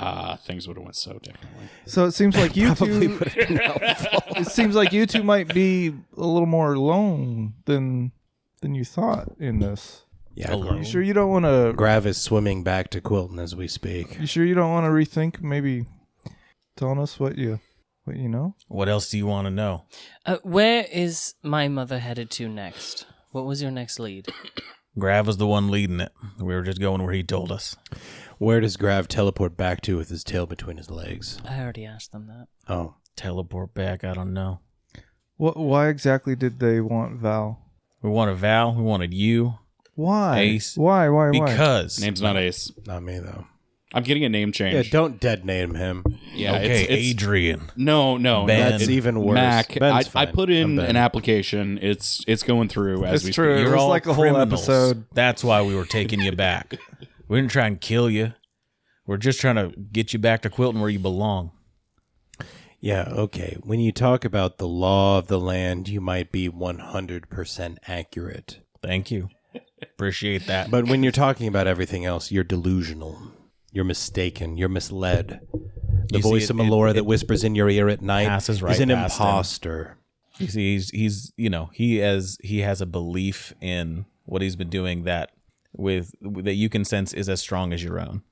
things would have went so differently. So it seems like you Probably two. would have been helpful. It seems like you two might be a little more alone than you thought in this. Yeah, You sure you don't want to? Grav is swimming back to Quilton as we speak. You sure you don't want to rethink? Maybe telling us what you know. What else do you want to know? Where is my mother headed to next? What was your next lead? Grav was the one leading it. We were just going where he told us. Where does Grav teleport back to with his tail between his legs? I already asked them that. Oh. Teleport back, I don't know. Why exactly did they want Val? We wanted Val, we wanted you. Why? Ace. Why? Because. Name's not Ace. Not me, though. I'm getting a name change. Yeah, don't dead name him. Yeah, Okay, it's Adrian. no, Ben. That's even worse. Mac. Ben's I fine. put I'm in Ben. an application. It's going through as It's we true. speak. It You're was all like a whole criminals. episode. That's why we were taking you back. We didn't try and kill you. We're just trying to get you back to Quilton where you belong. Yeah, okay. When you talk about the law of the land, you might be 100% accurate. Thank you. Appreciate that. But when you're talking about everything else, you're delusional. You're mistaken. You're misled. The You see, voice of Melora that whispers in your ear at night passes right is an past him. imposter. You see, he's he has a belief in what he's been doing that you can sense is as strong as your own.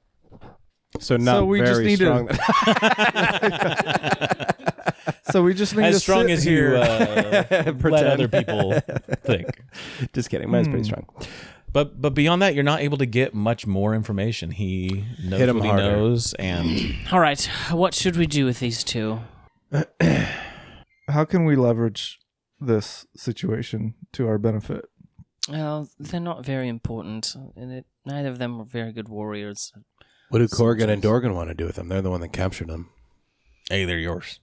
So not we just very need strong. So we just need As to strong sit as here. you let other people think. Just kidding. Mine's pretty strong. But beyond that, you're not able to get much more information. He knows Hit him what he harder. knows, and All right, what should we do with these two? How can we leverage this situation to our benefit? Well, they're not very important, and neither of them are very good warriors. What do Corrigan and Dorgan want to do with them? They're the one that captured them. hey, they're yours.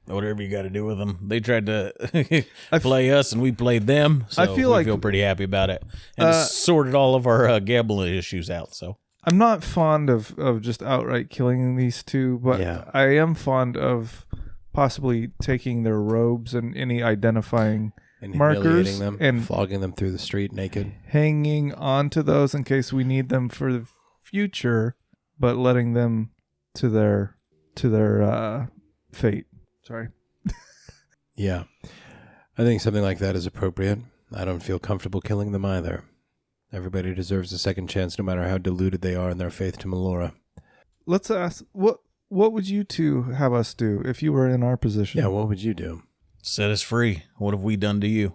Whatever you got to do with them. They tried to play us, and we played them. So I feel we like- feel pretty happy about it, and it sorted all of our gambling issues out. So I'm not fond of just outright killing these two, but Yeah. I am fond of possibly taking their robes and any identifying And markers humiliating them and flogging them through the street naked. hanging onto those in case we need them for the future, but letting them to their fate. Sorry. Yeah. I think something like that is appropriate. I don't feel comfortable killing them either. Everybody deserves a second chance no matter how deluded they are in their faith to Melora. Let's ask what would you two have us do if you were in our position? Yeah, what would you do? set us free. What have we done to you?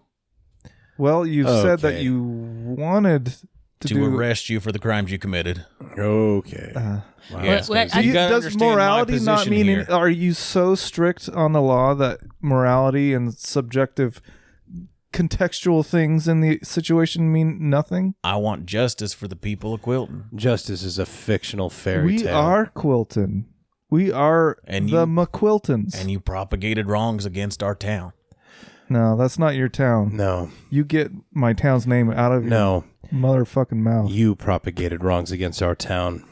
Well, you said that Okay. you wanted to To do arrest you for the crimes you committed. Okay. Uh, Wow. Yeah. that's Wait, crazy. You gotta does understand my morality not position mean? here. Are you so strict on the law that morality and subjective, contextual things in the situation mean nothing? I want justice for the people of Quilton. Justice is a fictional fairy We tale. are Quilton. We are And the you- MacQuiltons. And you propagated wrongs against our town. No, that's not your town. No. You get my town's name out of No. your motherfucking mouth. You propagated wrongs against our town.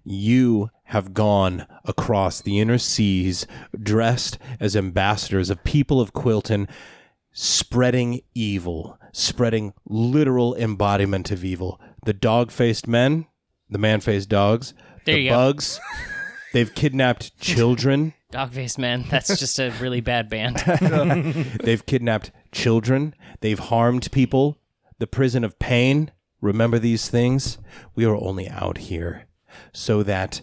You have gone across the inner seas dressed as ambassadors of people of Quilton, spreading evil, spreading literal embodiment of evil. The dog-faced men, the man-faced dogs, There the you go. bugs, they've kidnapped children. Dogface Man, that's just a really bad band. They've kidnapped children. They've harmed people. The prison of pain. Remember these things? We are only out here so that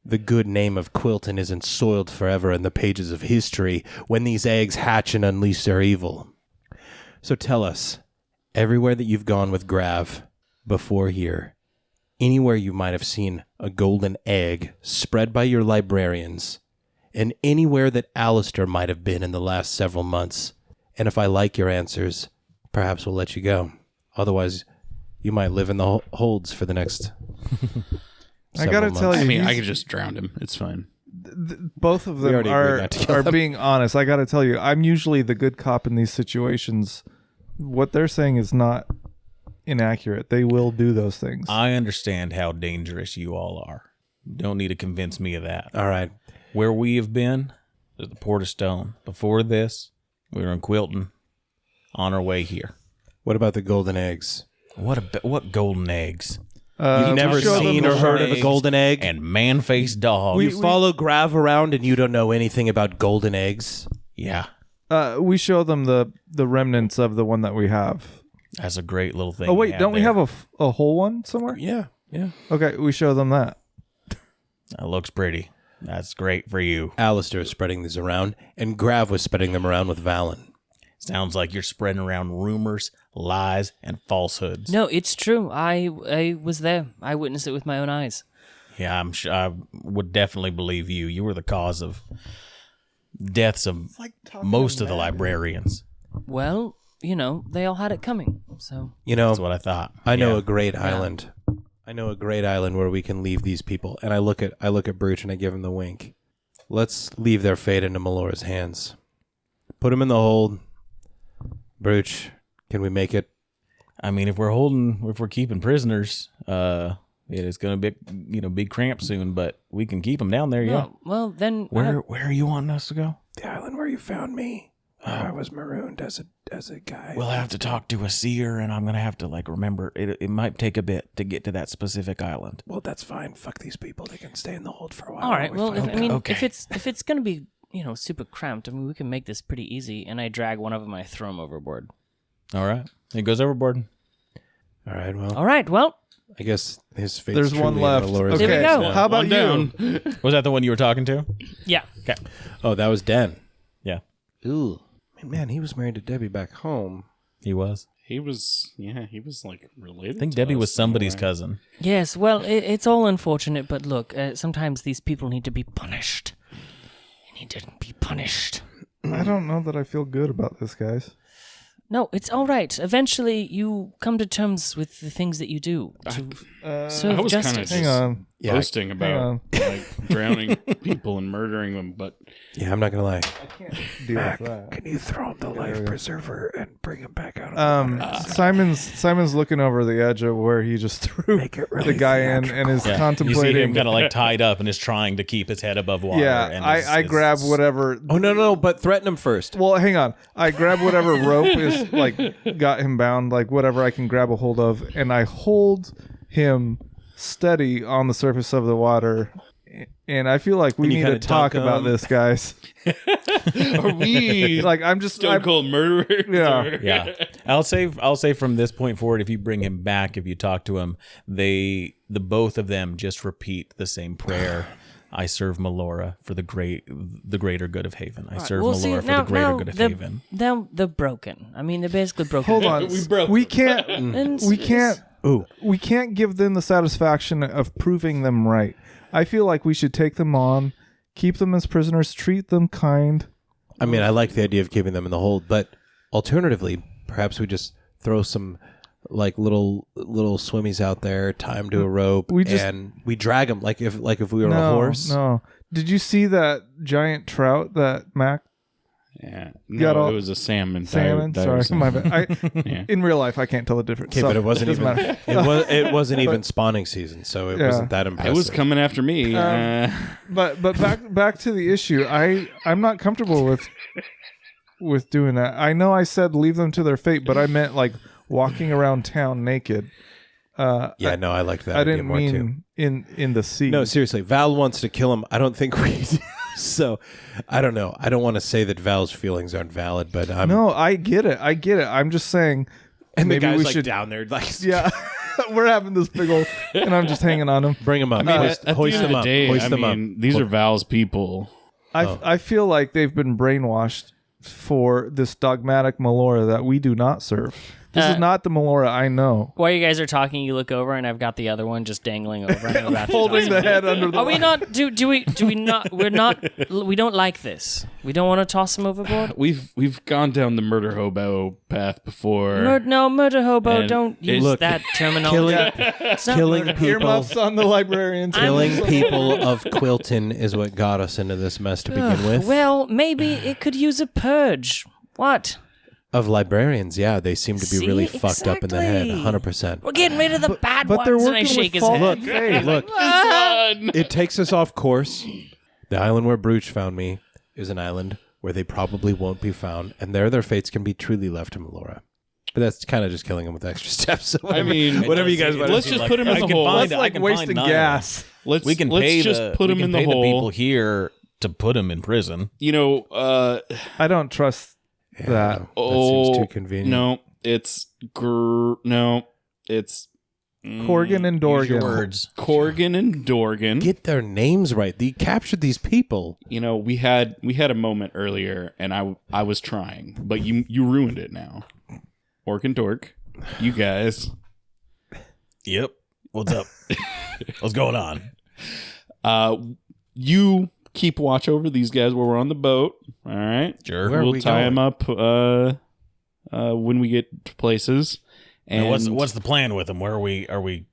the good name of Quilton isn't soiled forever in the pages of history when these eggs hatch and unleash their evil. So tell us, everywhere that you've gone with Grav before here, anywhere you might have seen a golden egg spread by your librarians, and anywhere that Alistair might have been in the last several months. And if I like your answers, perhaps we'll let you go. Otherwise, you might live in the holds for the next I gotta several tell months. I mean, he's- I could just drown him. It's fine. Both of We them already agreed not to kill are them. being honest. I got to tell you, I'm usually the good cop in these situations. What they're saying is not inaccurate. They will do those things. I understand how dangerous you all are. You don't need to convince me of that. All right. Where we have been is the Port of Stone. Before this, we were in Quilton on our way here. What about the golden eggs? What golden eggs? You've never show them seen the or heard of a eggs golden egg? and man-faced dog. You follow Grav around and you don't know anything about golden eggs? Yeah, We show them the remnants of the one that we have. that's a great little thing. Oh wait, you don't we there. have a whole one somewhere? Yeah. Okay, we show them that. That looks pretty. That's great for you. Alistair is spreading these around, and Grav was spreading them around with Valen. Sounds like you're spreading around rumors, lies, and falsehoods. No, it's true. I was there. I witnessed it with my own eyes. Yeah, I'm sure I would definitely believe you. You were the cause of deaths of most of the librarians. Well, they all had it coming. So You know, That's what I thought. I know Yeah. a great island. I know a great island where we can leave these people. And I look at Brooch and I give him the wink. Let's leave their fate into Melora's hands. Put him in the hold. Brooch, can we make it? I mean, if we're keeping prisoners, it's gonna be cramped soon. But we can keep them down there. Yeah. No, well, then Where are you wanting us to go? The island where you found me. I was marooned as a guy. We'll have to talk to a seer, and I'm gonna have to remember. It might take a bit to get to that specific island. Well, that's fine. Fuck these people. They can stay in the hold for a while. all right. Well, Okay. if it's gonna be super cramped, I mean, we can make this pretty easy. And I drag one of them, I throw him overboard. All right, it goes overboard. All right. Well, All right. Well, I guess his fate's There's one truly in left. Melora's There we Okay, go. hands now. how about One down. you? Was that the one you were talking to? yeah. Okay. Oh, that was Dan. Yeah, Ooh. Man, he was married to Debbie back home. he was. He was related. I think to Debbie us was somebody's in a way. cousin. Yes. Well, it's all unfortunate, but look, sometimes these people need to be punished. They need to be punished. I don't know that I feel good about this, guys. No, it's all right. Eventually, you come to terms with the things that you do to serve I was kind of justice. Hang on. boasting hang about drowning people and murdering them, but Yeah, I'm not gonna lie. Deal with that. Can you throw him the life preserver and bring him back out? Simon's looking over the edge of where he just threw the guy in and is Yeah. You see contemplating. him kind of tied up and is trying to keep his head above water. Yeah, and I grab whatever. Oh no, but threaten him first. Well, hang on. I grab whatever rope is got him bound, whatever I can grab a hold of, and I hold him steady on the surface of the water. And I feel like we And you need to kinda talk dunk about him. this, guys. are we I'm just stone cold murderers? Yeah. or- Yeah, I'll say from this point forward, if you bring him back, if you talk to him, the both of them just repeat the same prayer. I serve Melora for the greater good of Haven. I serve Melora for the greater good of Haven. They're broken. I mean, they're basically broken. hold on. We broke We can't. And We can't. Ooh. We can't give them the satisfaction of proving them right. I feel like we should take them on, keep them as prisoners, treat them kind. I mean, I like the idea of keeping them in the hold, but alternatively, perhaps we just throw some little swimmies out there, tie them to a rope, and we drag them like if we were a horse. No. Did you see that giant trout that Mac Yeah, Got all- it was a salmon. salmon? Sorry, my bad. Yeah. In real life, I can't tell the difference. Okay, so but it wasn't doesn't even. matter. It wasn't even spawning season, so it Yeah. wasn't that It impressive. was coming after me. But back to the issue. I'm not comfortable with doing that. I know I said leave them to their fate, but I meant walking around town naked. Yeah, no, I liked that I idea didn't more too. mean in the sea. No, seriously, Val wants to kill him. I don't think we do. So, I don't know. I don't want to say that Val's feelings aren't valid, but I'm. No, I get it. I'm just saying. and the maybe guy's we should. down there, Yeah, we're having this big old, and I'm just hanging on him. bring him up. at the hoist end of him the up. day, Hoist him up. these are Val's people. I feel like they've been brainwashed for this dogmatic Melora that we do not serve. This is not the Melora I know. While you guys are talking, you look over, and I've got the other one just dangling over. And I'm about to Holding toss the him. head under the. Are we not? Do we not? We're not. We don't like this. We don't want to toss him overboard. We've gone down the murder hobo path before. Murder hobo. And don't use look, that terminology. It's not killing murder. people. Earmuffs on the librarians. Killing people of Quilton is what got us into this mess to begin with. Well, maybe it could use a purge. What? Of librarians, yeah, they seem to be See? really fucked up in the head, Exactly. 100%. We're getting rid of the bad But they're ones, and I working shake with his head. false faith. Look, it takes us off course. The island where Brooch found me is an island where they probably won't be found, and there their fates can be truly left to Melora. But that's kind of just killing him with extra steps. So I mean, whatever you guys want. let's just put him in the hole. That's like wasting gas. We can let's pay just put him in the hole. The people here to put him in prison. You know, I don't trust that. That seems too convenient. No, it's Corgan and Use your Dorgan. words. Corgan and Dorgan. Get their names right. They captured these people. You know, we had a moment earlier, and I was trying, but you ruined it now. Orc and Dork, you guys. Yep. What's up? What's going on? You keep watch over these guys while we're on the boat. All right. Sure. Where are We'll we tie going? them up when we get to places. And And what's the plan with them? Where are we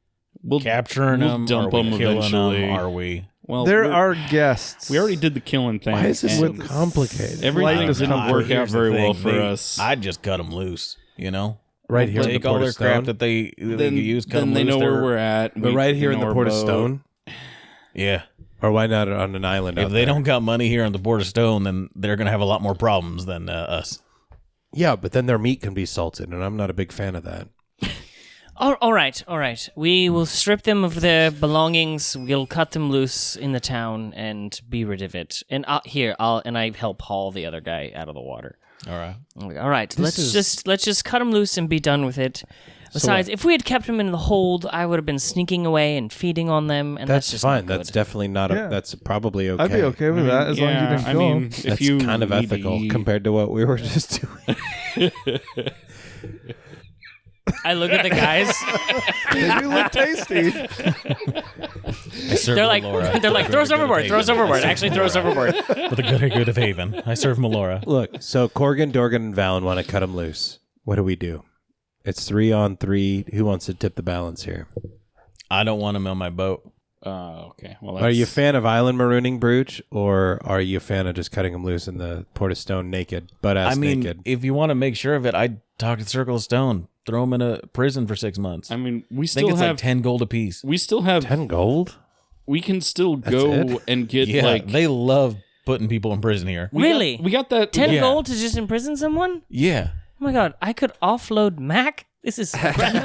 we'll capturing we'll them? dump are we them killing eventually. them? Are we? Well, There we're- are guests. We already did the killing thing. Why is this so and complicated? Everything Light is didn't comfort. work out Here's the very well thing, for us. I'd just cut them loose. You know, Right here in the take all Port their of crap Stone. that they then could use. Cut then them they loose. know where They're- we're at. But right here in the know Port our of boat. Stone? Yeah. Or why not on an island If out they there? don't got money here on the Port of Stone, then they're gonna have a lot more problems than us. Yeah, but then their meat can be salted, and I'm not a big fan of that. All right. We will strip them of their belongings. We'll cut them loose in the town and be rid of it. And I help haul the other guy out of the water. All right. All right, let's just cut them loose and be done with it. Besides, if we had kept them in the hold, I would have been sneaking away and feeding on them, and that's just fine. not That's good. definitely not. Yeah. That's probably okay. I'd be okay with that as long as you didn't kill him. if That's you kind of need ethical to- compared to what we were just doing. I look at the guys. They do look tasty. They're like, throw us overboard. Throw us overboard. Actually, throw us overboard. For the good of Haven, I serve Melora. Look, so Corgan, Dorgan, and Valen want to cut him loose. What do we do? It's 3-on-3. Who wants to tip the balance here? I don't want them on my boat. Okay. Well, Are you a fan of island marooning Brooch, or are you a fan of just cutting him loose in the Port of Stone naked, butt-ass I mean, naked? if you want to make sure of it, I'd talk to Circle of Stone. Throw them in a prison for 6 months. I mean, we I think still it's have like 10 gold apiece. we still have 10 gold? we can still go it? and get Yeah, like they love putting people in prison here. Really? we got that 10 Yeah. gold to just imprison someone? Yeah. Oh my god, I could offload Mac? This is incredible.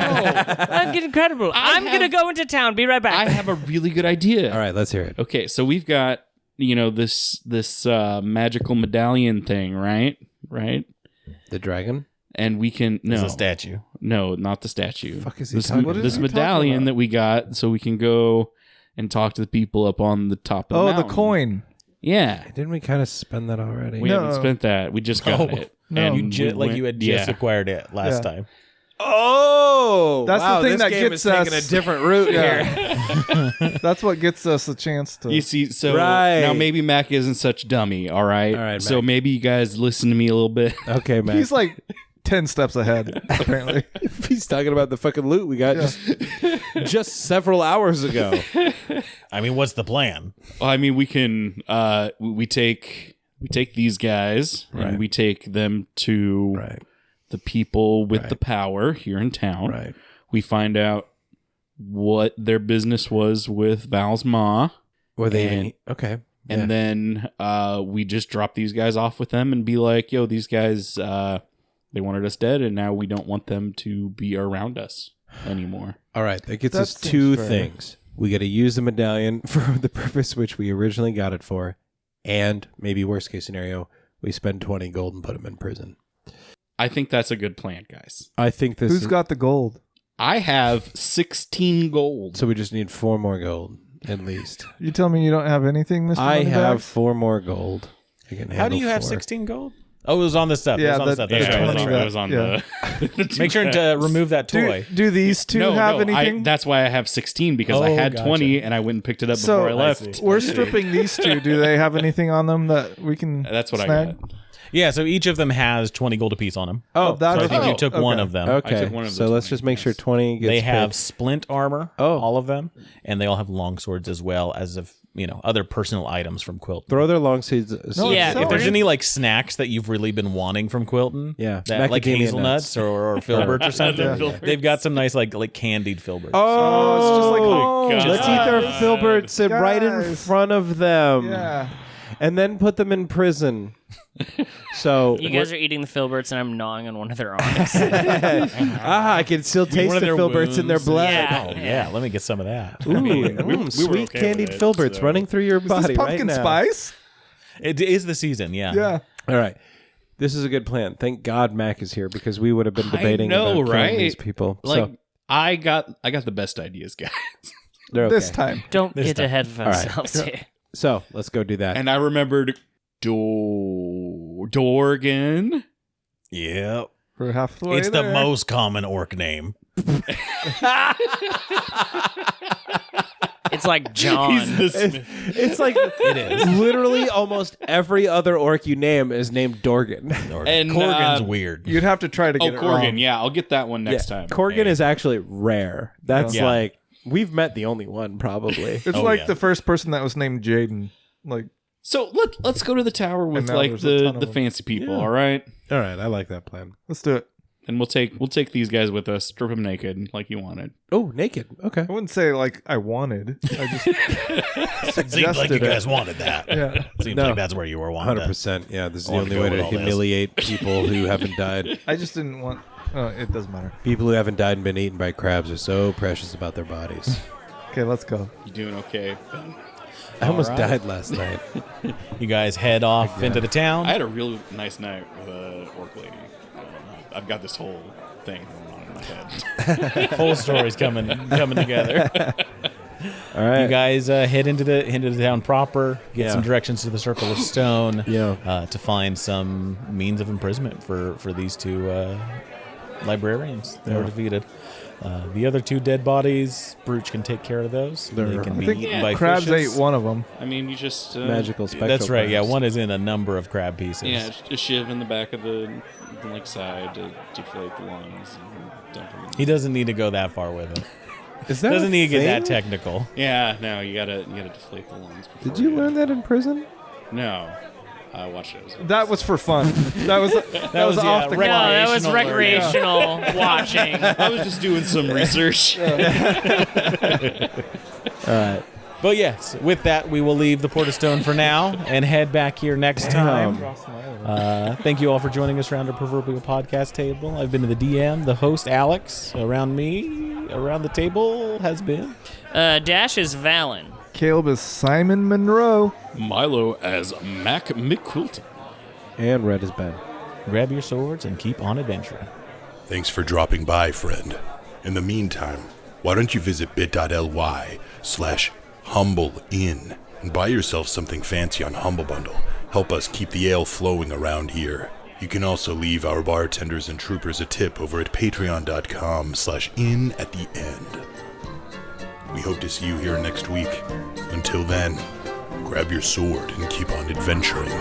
I'm getting incredible. I'm going to go into town. Be right back. I have a really good idea. All right, let's hear it. Okay, so we've got this magical medallion thing, right? The dragon? And we can It's a statue. no, not the statue. Fuck is he this talking What is this he talking medallion about? that we got, so we can go and talk to the people up on the top of the Oh, the mountain. coin. Yeah, Didn't we kind of spend that already? we No. haven't spent that. We just got it. No. And You we Like you had just yeah. acquired it last Yeah. time. Oh! That's the wow, thing this that game gets is taking us- a different route here. Yeah. That's what gets us a chance to. You see, so Right. now maybe Mac isn't such a dummy. All right. All right, So Mac. maybe you guys listen to me a little bit. Okay, man. He's like 10 steps ahead, apparently. He's talking about the fucking loot we got just several hours ago. I mean, what's the plan? I mean, we can we take these guys Right. and we take them to Right. the people with Right. the power here in town. Right. We find out what their business was with Val's ma, Were they And- even... Okay. and Yeah. then we just drop these guys off with them and be like, "Yo, these guys they wanted us dead, and now we don't want them to be around us anymore." All right, that gets That us seems two fair. things. We got to use the medallion for the purpose which we originally got it for, and maybe worst case scenario, we spend 20 gold and put them in prison. I think that's a good plan, guys. I think this Who's is... got the gold? I have 16 gold. So we just need 4 more gold, at least. You tell me you don't have anything, Mr. I Moneybags? have 4 more gold. I can How do handle you have 4. 16 gold? Oh, it was on this stuff. Yeah, it was on that- the stuff. Yeah, That's that's right. it That's was right. on Yeah. the Make sure to remove that toy. Do these two have anything? that's why I have 16 because I Oh, had gotcha. 20 and I went and picked it up So- before I I left. We're stripping these two. Do they have anything on them that we can That's what snag? I got. Yeah, so each of them has 20 gold apiece on them. Oh, So that's I think you oh, took okay. one of them. Okay, took one of the so let's 20, just make sure yes. 20 gets They have picked. splint armor, Oh. all of them, and they all have long swords as well as if other personal items from Quilton. Throw their long seeds. No, Yeah, it's If there's selling. any like snacks that you've really been wanting from Quilton, Yeah, that, like macadamia hazelnuts nuts. or filberts or something, Yeah. they've got some nice like candied filberts. Oh, it's just like home. God. let's eat their filberts right in Guys. front of them. Yeah. and then put them in prison. So You guys are eating the filberts, and I'm gnawing on one of their arms. I can still taste one of the their filberts in their wounds. blood. Yeah. Oh yeah, let me get some of that. Ooh, sweet okay candied with it, filberts so- running through your Is body this right pumpkin now. spice? It is the season, yeah. Yeah. All right. This is a good plan. Thank God Mac is here because we would have been debating know, about killing right? these people. Like So I got the best ideas, guys. they're okay. This time. Don't This get time. ahead of right. ourselves here. So let's go do that. And I remembered Dorgan. Yep. We're halfway It's there. the most common orc name. It's like John. It's like it is. Literally almost every other orc you name is named Dorgan. And, Corgan's weird. You'd have to try to Oh, get it wrong. Corgan. Yeah, I'll get that one next time. Corgan Hey. is actually rare. That's Yeah. like we've met the only one probably. It's Oh, like yeah. the first person that was named Jaden. Like, So let's go to the tower with now like there's a ton of the them. fancy people. Yeah. All right, All right, I like that plan. let's do it. and we'll take these guys with us. Strip them naked like you wanted. Oh, naked. Okay. I wouldn't say like I wanted. I just Seems suggested like you it. guys wanted that. Yeah. Seems No. like that's where you were wanted. 100%. Yeah, this is I the wanted only to way go to with all this. humiliate people who haven't died. I just didn't want. Oh, it doesn't matter. People who haven't died and been eaten by crabs are so precious about their bodies. Okay, let's go. You doing okay? I almost right. died last night. You guys head off into the town. I had a real nice night with a orc lady. I've got this whole thing going on in my head. Whole story's coming together. All right. You guys head into the town proper. Get Yeah. some directions to the Circle of Stone. Yeah. To find some means of imprisonment for these two librarians that were defeated. The other two dead bodies, Brooch can take care of those. They can I be think eaten by crabs fishes. ate one of them. I mean, you just Magical spectral That's right. Yeah, crabs. one is in a number of crab pieces. Yeah, a shiv in the back of the like side to deflate the lungs and dump them in. He doesn't need to go that far with it. Is that Doesn't a need to get that thing? technical. Yeah, no, you gotta deflate the lungs. Did before you learn that in prison? No, I watched it. That was for fun. That was was, off the yeah, No, that was Recreational recreational watching. I was just doing some research. All right. But yes, with that, we will leave the Port of Stone for now and head back here next time. Thank you all for joining us around our proverbial podcast table. I've been the DM, the host, Alex. Around the table has been. Dash is Valen. Caleb is Simon Monroe. Milo as MacQuilton. And red is Ben. Grab your swords and keep on adventuring. Thanks for dropping by, friend. In the meantime, why don't you visit bit.ly/humbleinn and buy yourself something fancy on Humble Bundle. Help us keep the ale flowing around here. You can also leave our bartenders and troopers a tip over at patreon.com/in at the end. We hope to see you here next week. Until then, grab your sword and keep on adventuring.